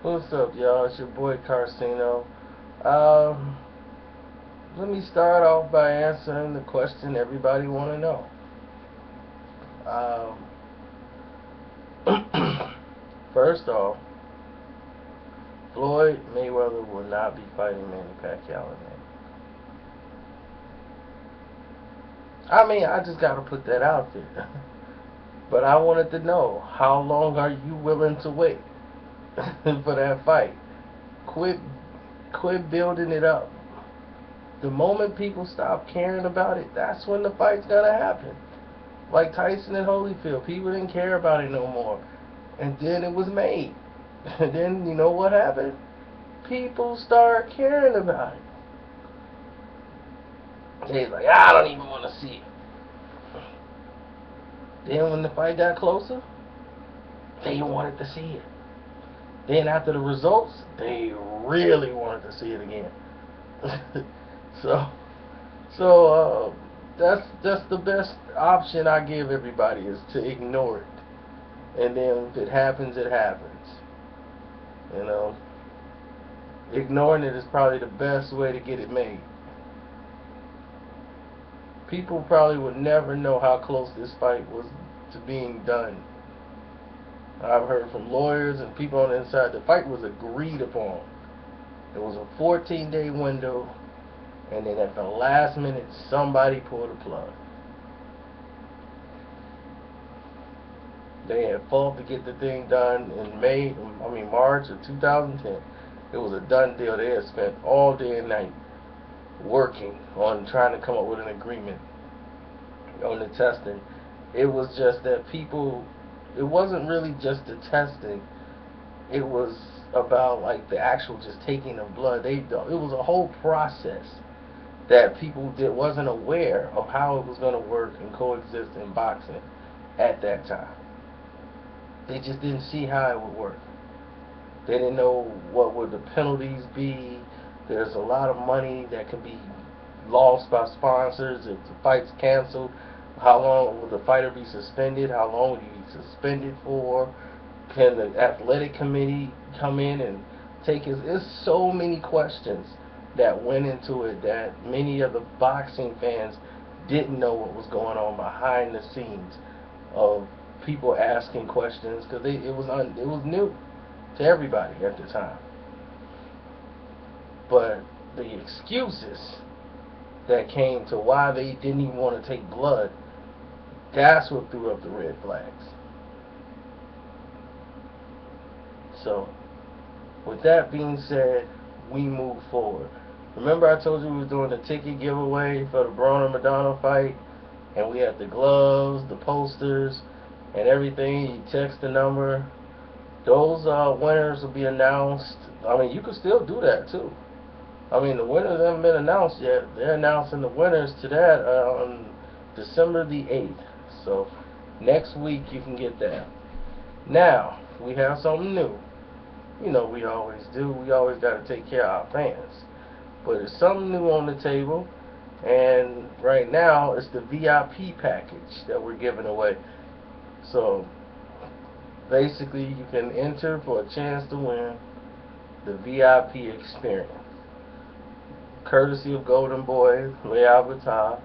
What's up, y'all? It's your boy Carcino. Um, Let me start off by answering the question everybody want to know. First off, Floyd Mayweather will not be fighting Manny Pacquiao again. I mean, I just gotta put that out there. But I wanted to know, how long are you willing to wait for that fight? Quit, quit building it up. The moment people stop caring about it, that's when the fight's gonna happen. Like Tyson and Holyfield, people didn't care about it no more, and then it was made. And then you know what happened? People start caring about it. They're like, I don't even want to see it. Then when the fight got closer, they wanted to see it. Then after the results, they really wanted to see it again. so, so that's the best option I give everybody, is to ignore it. And then if it happens, it happens. You know, ignoring it is probably the best way to get it made. People probably would never know how close this fight was to being done. I've heard from lawyers and people on the inside, the fight was agreed upon. It was a 14-day window, and then at the last minute, somebody pulled the plug. They had fought to get the thing done in March of 2010. It was a done deal. They had spent all day and night working on trying to come up with an agreement on the testing. It was just that it wasn't really just the testing. It was about like the actual just taking of blood. It was a whole process that people wasn't aware of how it was going to work and coexist in boxing at that time. They just didn't see how it would work. They didn't know what would the penalties be. There's a lot of money that can be lost by sponsors if the fight's canceled. How long will the fighter be suspended? How long will he be suspended for? Can the athletic committee come in and take his... There's so many questions that went into it that many of the boxing fans didn't know what was going on behind the scenes of people asking questions, because it was new to everybody at the time. But the excuses that came to why they didn't even want to take blood, that's what threw up the red flags. So, with that being said, we move forward. Remember I told you we were doing the ticket giveaway for the Braun and Madonna fight, and we had the gloves, the posters, and everything. You text the number. Those winners will be announced. I mean, you can still do that too. I mean, the winners haven't been announced yet. They're announcing the winners to that on December the 8th. So next week you can get that. Now, we have something new. You know we always do. We always got to take care of our fans. But there's something new on the table. And right now, it's the VIP package that we're giving away. So basically, you can enter for a chance to win the VIP experience, courtesy of Golden Boy, Layal Batar,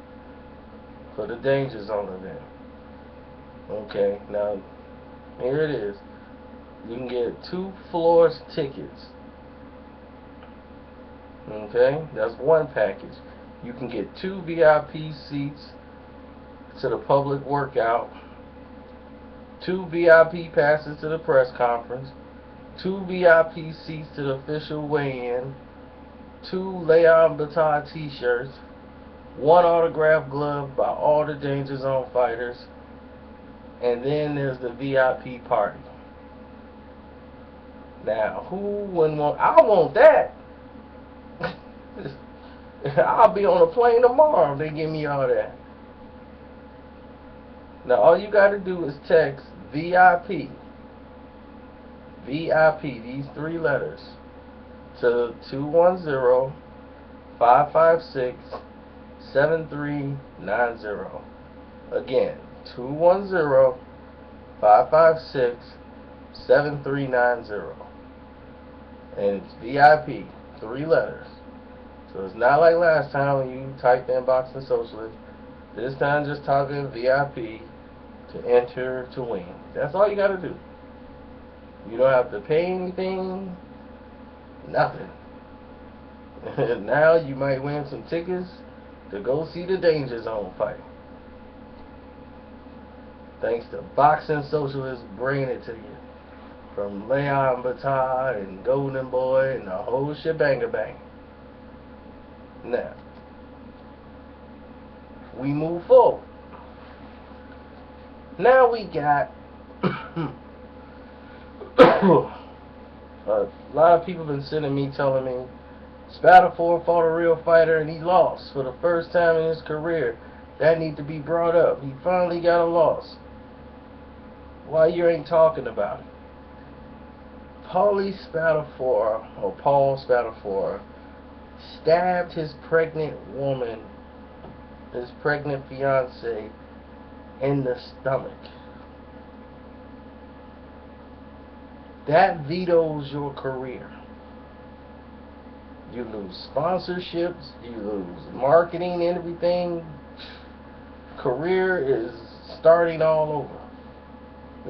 for the Danger Zone event. Okay, now here it is. You can get 2 floors tickets. Okay, that's one package. You can get 2 VIP seats to the public workout, 2 VIP passes to the press conference, 2 VIP seats to the official weigh-in, 2 Layal Batar t-shirts, 1 autographed glove by all the Danger Zone fighters, and then there's the VIP party. Now, who wouldn't want... I want that. I'll be on a plane tomorrow if they give me all that. Now, all you got to do is text VIP, these 3 letters, to 210-556-7390. Again, 210-556-7390. And it's VIP, 3 letters. So it's not like last time when you typed in Boxing Socialist. This time just talking VIP to enter to win. That's all you gotta do. You don't have to pay anything, nothing. Now you might win some tickets to go see the Danger Zone fight. Thanks to Boxing Socialist bringing it to you. From Leon Batar and Golden Boy and the whole shebang-a-bang. Now, we move forward. Now we got a lot of people have been sending me telling me Spatafor fought a real fighter and he lost for the first time in his career. That need to be brought up. He finally got a loss. Why you ain't talking about it? Paulie Spatafor, or Paul Spatafor, stabbed his pregnant woman, his pregnant fiance, in the stomach. That vetoes your career. You lose sponsorships, you lose marketing and everything. Career is starting all over.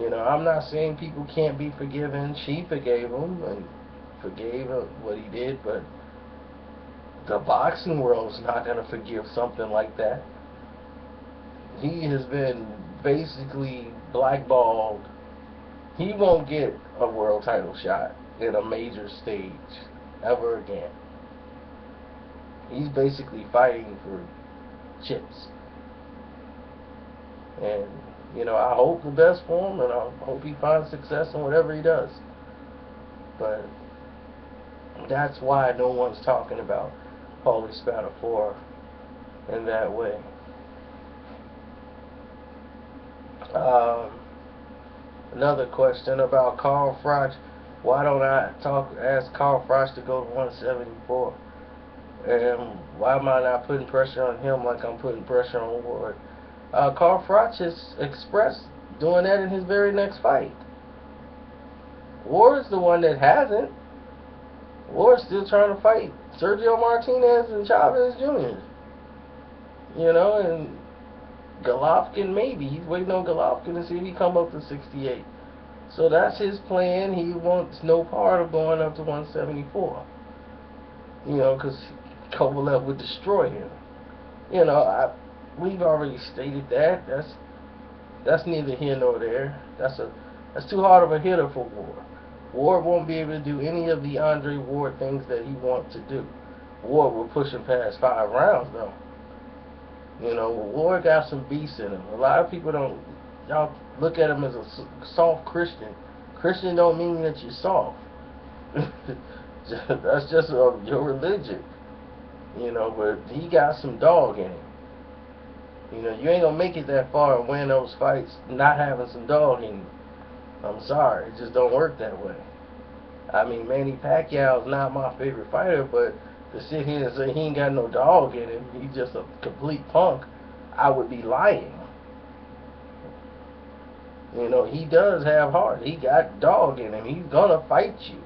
You know, I'm not saying people can't be forgiven. She forgave him and forgave what he did, but the boxing world's not going to forgive something like that. He has been basically blackballed. He won't get a world title shot in a major stage ever again. He's basically fighting for chips. And, you know, I hope the best for him, and I hope he finds success in whatever he does. But that's why no one's talking about Paulie Spatafor in that way. Another question about Carl Froch. Why don't I ask Carl Froch to go to 174? And why am I not putting pressure on him like I'm putting pressure on Ward? Carl Froch has expressed doing that in his very next fight. Ward's the one that hasn't. Ward's still trying to fight Sergio Martinez and Chavez Jr. You know, and Golovkin maybe. He's waiting on Golovkin to see if he come up to 68. So that's his plan. He wants no part of going up to 174. You know, because Kovalev would destroy him. You know, we've already stated that. That's neither here nor there. That's too hard of a hitter for Ward. Ward won't be able to do any of the Andre Ward things that he wants to do. Ward will push him past 5 rounds though. You know, Ward got some beasts in him. A lot of people y'all look at him as a soft Christian. Christian don't mean that you're soft. That's just your religion. You know, but he got some dog in him. You know, you ain't gonna make it that far and win those fights not having some dog in you. I'm sorry, it just don't work that way. I mean, Manny Pacquiao is not my favorite fighter, but to sit here and say he ain't got no dog in him, he's just a complete punk, I would be lying. You know, he does have heart. He got dog in him. He's gonna fight you.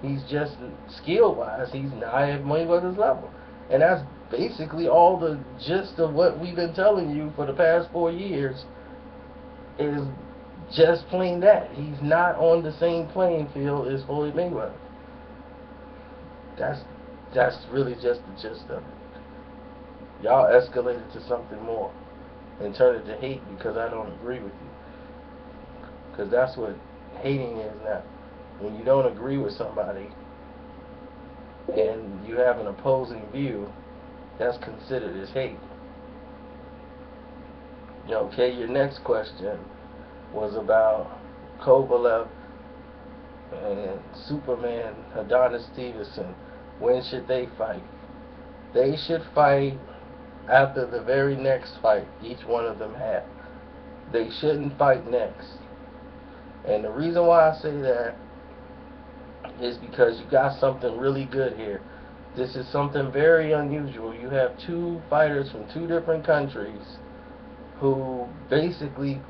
He's just skill-wise, he's not at Mayweather's level. And that's basically all the gist of what we've been telling you for the past 4 years is just plain that. He's not on the same playing field as Floyd Mayweather. That's really just the gist of it. Y'all escalated to something more and turned it to hate because I don't agree with you. Because that's what hating is now. When you don't agree with somebody and you have an opposing view, that's considered as hate. Okay, your next question was about Kovalev and Superman Adonis Stevenson. When should they fight? They should fight after the very next fight each one of them had. They shouldn't fight next. And the reason why I say that is because you got something really good here. This is something very unusual. You have 2 fighters from 2 different countries who basically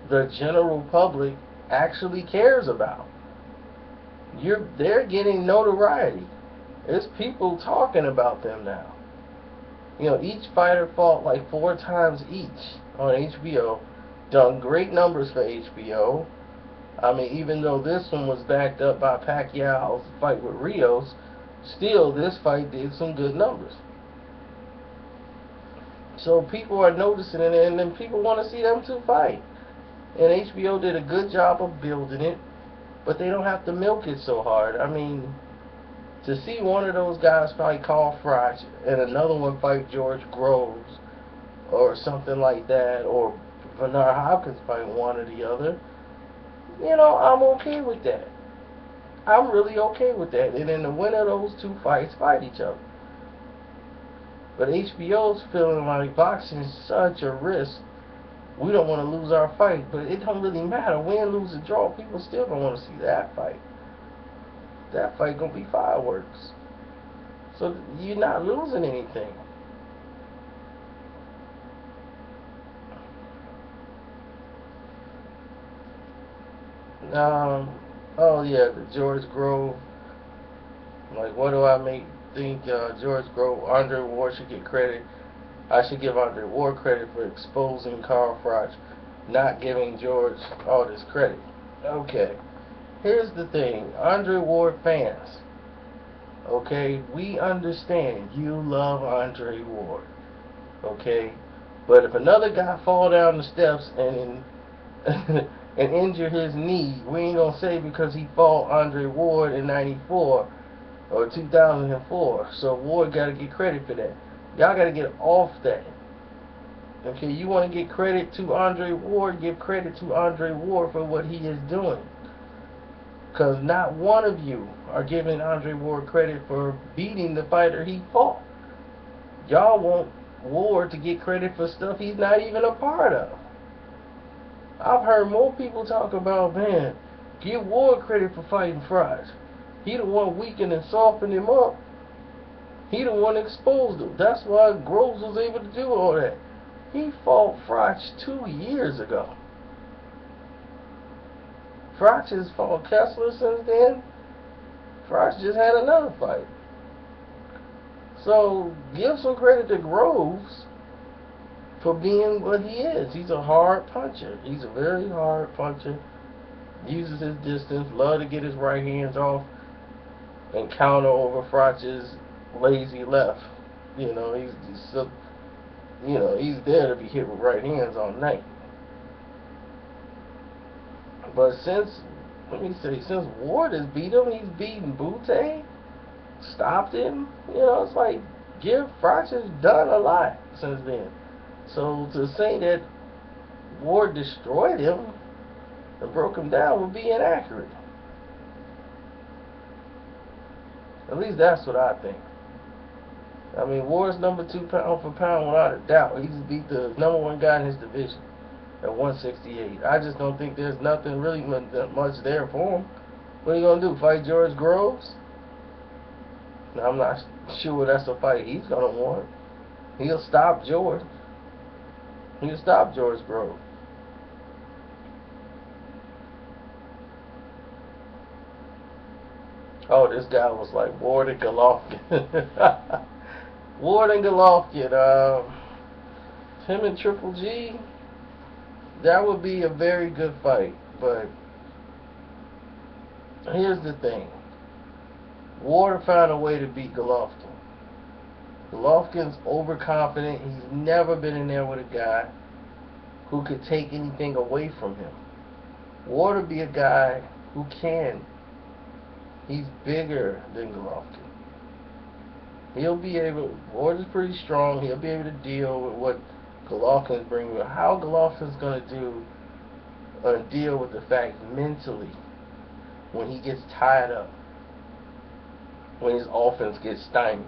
the general public actually cares about. They're getting notoriety. There's people talking about them now. You know, each fighter fought like 4 times each on HBO. Done great numbers for HBO. I mean, even though this one was backed up by Pacquiao's fight with Rios, still this fight did some good numbers. So people are noticing it, and then people want to see them two fight. And HBO did a good job of building it, but they don't have to milk it so hard. I mean, to see one of those guys fight Carl Froch and another one fight George Groves or something like that, or Bernard Hopkins fight one or the other, you know, I'm okay with that. I'm really okay with that. And then the winner of those two fights fight each other. But HBO's feeling like boxing is such a risk. We don't want to lose our fight, but it don't really matter. Win, lose, or draw. People still don't want to see that fight. That fight gonna be fireworks. So you're not losing anything. Oh yeah, the George Grove. Like, what do I think George Grove, Andre Ward should get credit? I should give Andre Ward credit for exposing Carl Froch, not giving George all this credit. Okay, here's the thing, Andre Ward fans. Okay, we understand you love Andre Ward. Okay, but if another guy fall down the steps and and injure his knee, we ain't gonna say because he fought Andre Ward in '94 or 2004. So Ward got to get credit for that. Y'all got to get off that. Okay, you want to give credit to Andre Ward, give credit to Andre Ward for what he is doing. Because not one of you are giving Andre Ward credit for beating the fighter he fought. Y'all want Ward to get credit for stuff he's not even a part of. I've heard more people talk about, man, give Ward credit for fighting Froch. He the one weakened and softened him up. He the one exposed him. That's why Groves was able to do all that. He fought Froch 2 years ago. Froch has fought Kessler since then. Froch just had another fight. So give some credit to Groves for being what he is. He's a hard puncher. He's a very hard puncher. Uses his distance. Love to get his right hands off and counter over Froch's lazy left. You know, he's there to be hit with right hands all night. But since Ward has beat him, he's beaten Butte, stopped him. You know, it's like Froch has done a lot since then. So to say that Ward destroyed him and broke him down would be inaccurate. At least that's what I think. I mean, Ward's number 2 pound for pound without a doubt. He's beat the number 1 guy in his division at 168. I just don't think there's nothing really much there for him. What are you going to do, fight George Groves? Now, I'm not sure that's a fight he's going to want. He'll stop George. He'll stop George Groves. Oh, this guy was like Ward and Golovkin. Ward and Golovkin. Him and Triple G, that would be a very good fight. But here's the thing. Ward found a way to beat Golovkin. Golovkin's overconfident. He's never been in there with a guy who could take anything away from him. Ward would be a guy who can. He's bigger than Golovkin. Ward is pretty strong. He'll be able to deal with what Golovkin's bringing. How Golovkin's going to deal with the fact mentally when he gets tied up, when his offense gets stymied.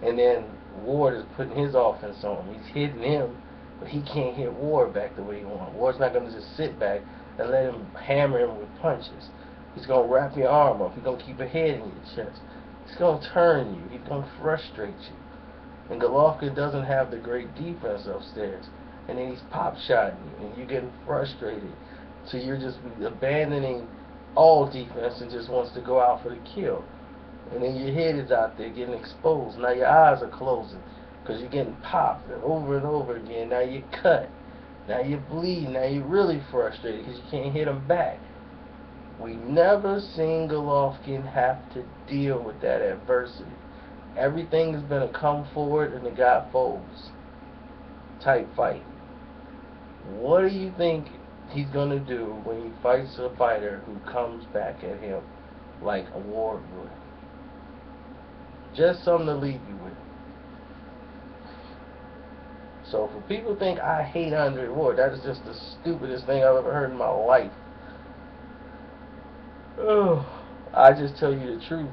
And then Ward is putting his offense on him. He's hitting him, but he can't hit Ward back the way he wants. Ward's not going to just sit back and let him hammer him with punches. He's going to wrap your arm up. He's going to keep a head in your chest. He's going to turn you. He's going to frustrate you. And Golovkin doesn't have the great defense upstairs. And then he's pop shotting you, and you're getting frustrated. So you're just abandoning all defense and just wants to go out for the kill. And then your head is out there getting exposed. Now your eyes are closing because you're getting popped over and over again. Now you're cut. Now you bleed. Now you're really frustrated because you can't hit them back. We never seen Golovkin have to deal with that adversity. Everything has been a come forward and the guy folds type fight. What do you think he's going to do when he fights a fighter who comes back at him like a Ward would? Just something to leave you with. So for people who think I hate Andre Ward, that is just the stupidest thing I've ever heard in my life. Oh, I just tell you the truth.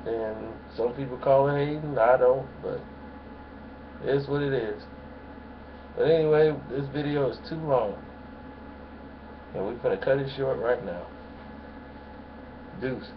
And some people call it hating, I don't, but it's what it is. But anyway, this video is too long. And we're going to cut it short right now. Deuced.